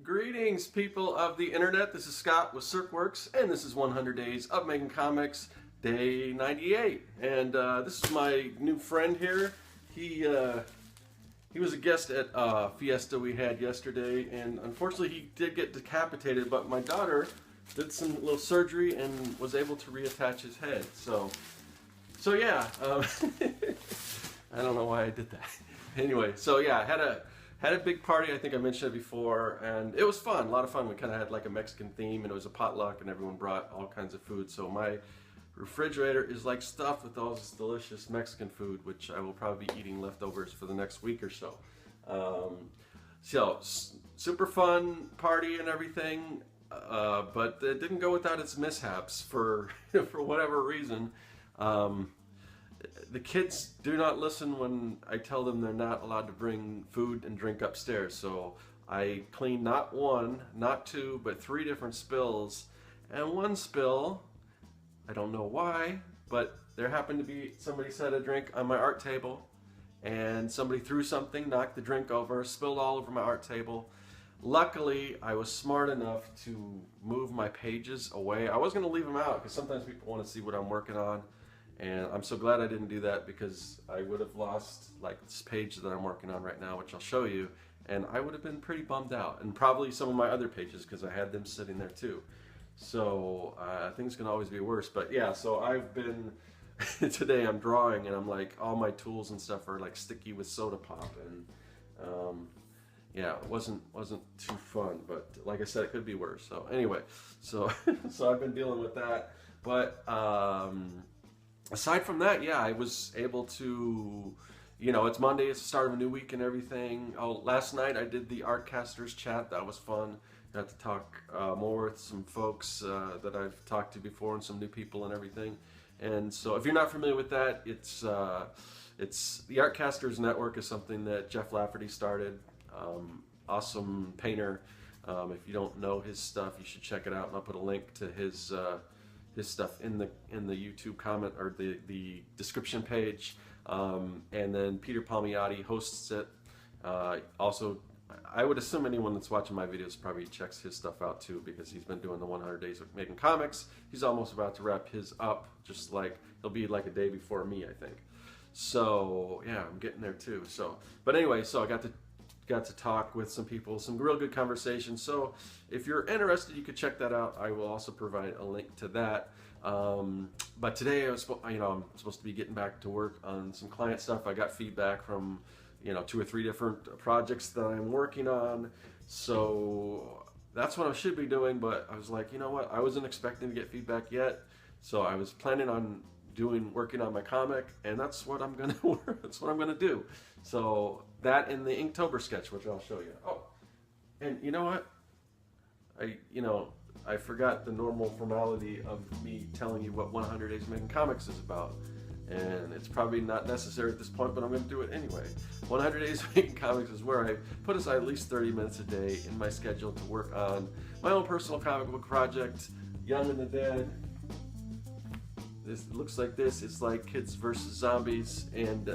Greetings, people of the internet. This is Scott with CircWorks, and this is 100 Days of Making Comics, day 98. And this is my new friend here. He was a guest at Fiesta we had yesterday, and unfortunately he did get decapitated, but my daughter did some little surgery and was able to reattach his head. So yeah, I don't know why I did that. Anyway, so yeah, had a big party. I think I mentioned it before, and it was fun, a lot of fun. We kind of had like a Mexican theme, and it was a potluck, and everyone brought all kinds of food. So my refrigerator is like stuffed with all this delicious Mexican food, which I will probably be eating leftovers for the next week or so. Super fun party and everything, but it didn't go without its mishaps for for whatever reason. The kids do not listen when I tell them they're not allowed to bring food and drink upstairs. So I cleaned not one, not two, but 3 different spills. And one spill, I don't know why, but there happened to be somebody set a drink on my art table, and somebody threw something, knocked the drink over, spilled all over my art table. Luckily, I was smart enough to move my pages away. I was going to leave them out because sometimes people want to see what I'm working on. And I'm so glad I didn't do that, because I would have lost like this page that I'm working on right now, which I'll show you, and I would have been pretty bummed out. And probably some of my other pages, because I had them sitting there too. So things can always be worse. But yeah, so I've been, today I'm drawing, and I'm like, all my tools and stuff are like sticky with soda pop, and yeah, it wasn't too fun. But like I said, it could be worse. So anyway, so I've been dealing with that. But aside from that, yeah, I was able to, it's Monday, it's the start of a new week and everything. Oh, last night I did the Artcasters chat. That was fun. Got to talk more with some folks that I've talked to before, and some new people and everything. And so if you're not familiar with that, it's the Artcasters Network is something that Jeff Lafferty started. Awesome painter. If you don't know his stuff, you should check it out, and I'll put a link to his stuff in the YouTube comment or the description page. And then Peter Palmiotti hosts it. Also, I would assume anyone that's watching my videos probably checks his stuff out too, because he's been doing the 100 Days of Making Comics. He's almost about to wrap his up, just like he'll be like a day before me, I think. So yeah, I'm getting there too. But anyway, so I got to talk with some people, some real good conversations. So if you're interested, you could check that out. I will also provide a link to that. But today I'm supposed to be getting back to work on some client stuff. I got feedback from 2 or 3 different projects that I'm working on. So that's what I should be doing. But I was like, you know what? I wasn't expecting to get feedback yet. So I was planning on working on my comic, and that's what I'm gonna do. So that in the Inktober sketch, which I'll show you. Oh, and you know what? I forgot the normal formality of me telling you what 100 Days of Making Comics is about. And it's probably not necessary at this point, but I'm going to do it anyway. 100 Days of Making Comics is where I put aside at least 30 minutes a day in my schedule to work on my own personal comic book project, Young and the Dead. This looks like this. It's like Kids versus Zombies, and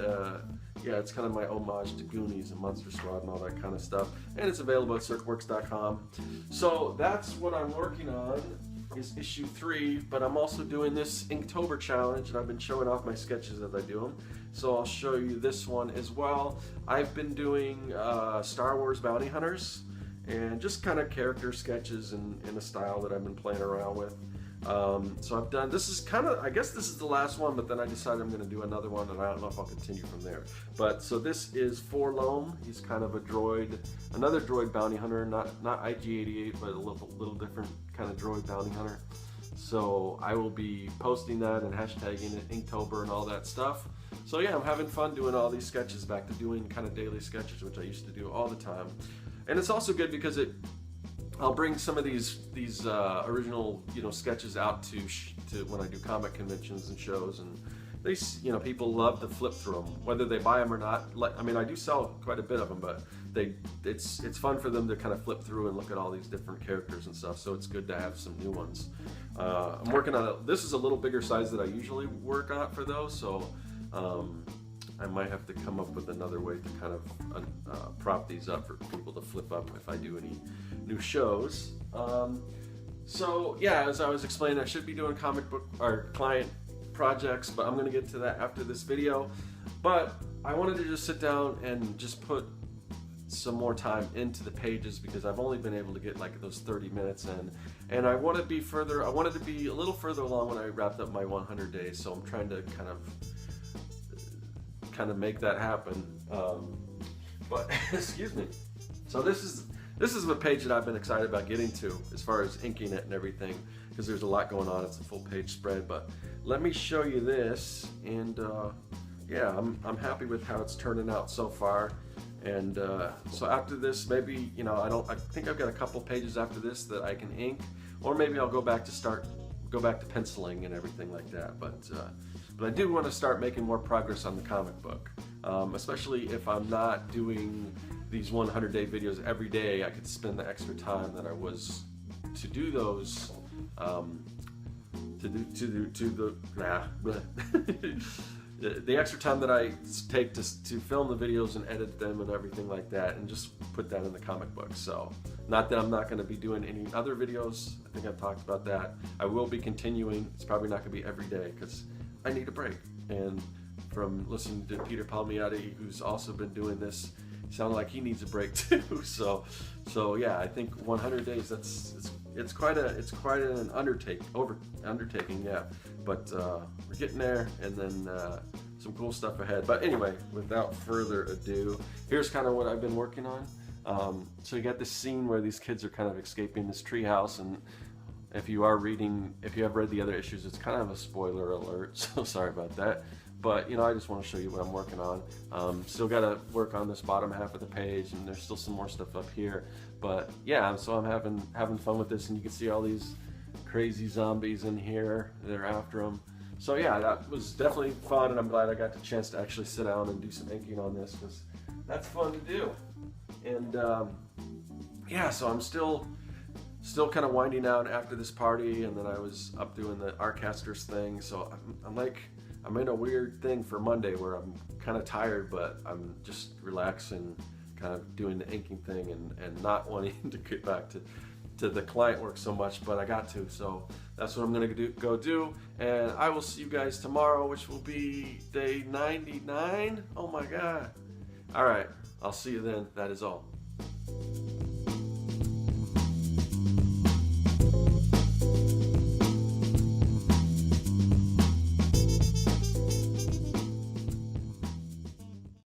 yeah, it's kind of my homage to Goonies and Monster Squad and all that kind of stuff. And it's available at circworks.com. So that's what I'm working on, is issue 3, but I'm also doing this Inktober challenge, and I've been showing off my sketches as I do them. So I'll show you this one as well. I've been doing Star Wars Bounty Hunters, and just kind of character sketches in a style that I've been playing around with. So I've done, this is kind of, I guess this is the last one, but then I decided I'm going to do another one, and I don't know if I'll continue from there. But so this is Forlome. He's kind of a droid, another droid bounty hunter, not IG-88, but a little different kind of droid bounty hunter. So I will be posting that and hashtagging it Inktober and all that stuff. So yeah, I'm having fun doing all these sketches, back to doing kind of daily sketches, which I used to do all the time. And it's also good because I'll bring some of these original sketches out to when I do comic conventions and shows, and you know, people love to flip through them, whether they buy them or not. Like, I mean, I do sell quite a bit of them, but it's fun for them to kind of flip through and look at all these different characters and stuff. So it's good to have some new ones. I'm working on this is a little bigger size that I usually work on for those, so I might have to come up with another way to kind of prop these up for people to flip up if I do any new shows. So yeah, as I was explaining, I should be doing comic book or client projects, but I'm going to get to that after this video. But I wanted to just sit down and just put some more time into the pages because I've only been able to get like those 30 minutes in, and I want to be further. I wanted to be a little further along when I wrapped up my 100 days, so I'm trying to kind of make that happen. But excuse me. So this is a page that I've been excited about getting to as far as inking it and everything, because there's a lot going on. It's a full page spread, but let me show you this. And yeah, I'm happy with how it's turning out so far. And so after this, maybe, you know, I think I've got a couple pages after this that I can ink, or maybe I'll go back to penciling and everything like that. But I do want to start making more progress on the comic book, especially if I'm not doing these 100-day videos every day. I could spend the extra time that I was to do those, the extra time that I take to film the videos and edit them and everything like that, and just put that in the comic book. So not that I'm not going to be doing any other videos. I think I've talked about that. I will be continuing. It's probably not going to be every day because I need a break. And from listening to Peter Palmiotti, who's also been doing this, sounded like he needs a break too. So yeah, I think 100 days. It's quite an undertaking. Yeah, but we're getting there, and then some cool stuff ahead. But anyway, without further ado, here's kind of what I've been working on. So you got this scene where these kids are kind of escaping this treehouse, and if you have read the other issues, it's kind of a spoiler alert. So sorry about that. But you know, I just want to show you what I'm working on. Still got to work on this bottom half of the page, and there's still some more stuff up here. But yeah, so I'm having fun with this, and you can see all these crazy zombies in here. They're after them. So yeah, that was definitely fun, and I'm glad I got the chance to actually sit down and do some inking on this, because that's fun to do. And yeah, so I'm still kind of winding down after this party, and then I was up doing the Arcasters thing. So I'm in a weird thing for Monday where I'm kind of tired, but I'm just relaxing, kind of doing the inking thing, and not wanting to get back to the client work so much, but I got to. So that's what I'm gonna go do, and I will see you guys tomorrow, which will be day 99. Oh my God. All right, I'll see you then. That is all.